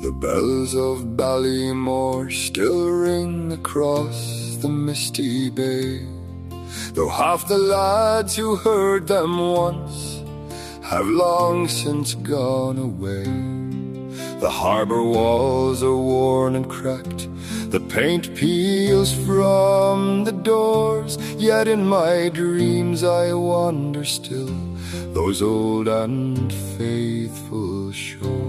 The bells of Ballymore still ring across the misty bay, though half the lads who heard them once have long since gone away. The harbour walls are worn and cracked, the paint peels from the doors, yet in my dreams I wander still those old and faithful shores.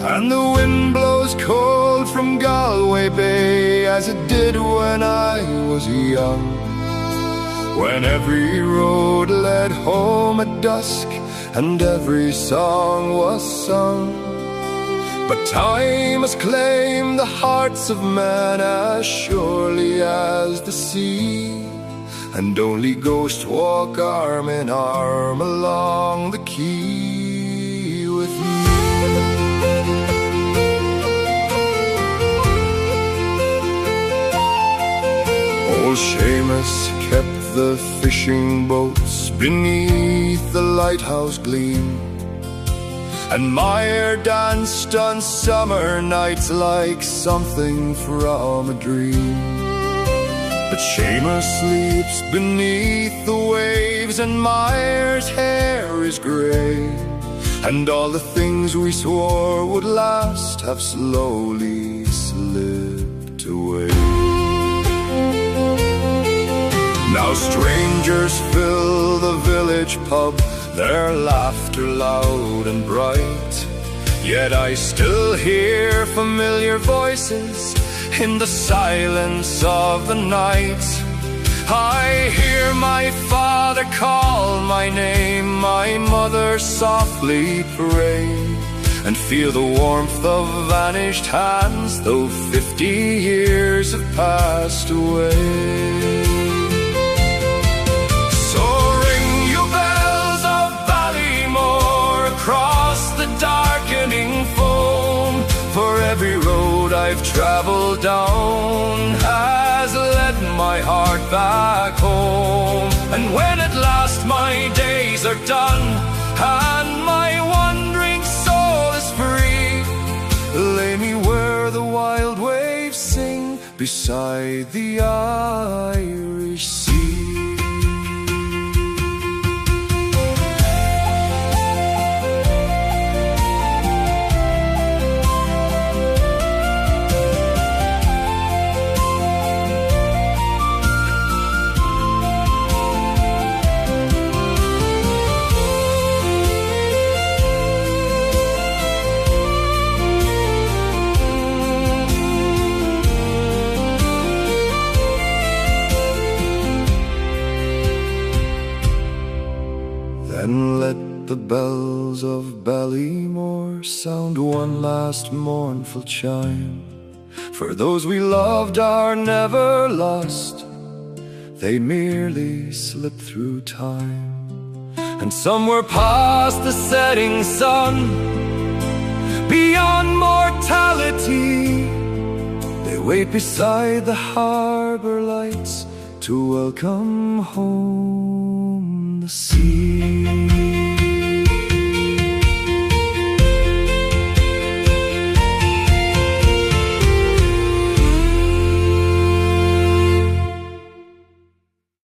And the wind blows cold from Galway Bay, as it did when I was young, when every road led home at dusk and every song was sung. But time has claimed the hearts of men as surely as the sea, and only ghosts walk arm in arm along the quay with me. Old Seamus kept the fishing boats beneath the lighthouse gleam, and Meyer danced on summer nights like something from a dream. But Seamus sleeps beneath the waves, and Meyer's hair is grey, and all the things we swore would last have slowly slipped away. Now strangers fill the village pub, their laughter loud and bright, yet I still hear familiar voices in the silence of the night. I hear my father call my name, my mother softly pray, and feel the warmth of vanished hands, though 50 years have passed away. Across the darkening foam, for every road I've traveled down has led my heart back home. And when at last my days are done and my wandering soul is free, lay me where the wild waves sing beside the Irish Sea. Then let the bells of Ballymore sound one last mournful chime, for those we loved are never lost, they merely slip through time. And somewhere past the setting sun, beyond mortality, they wait beside the harbour lights to welcome home the sea.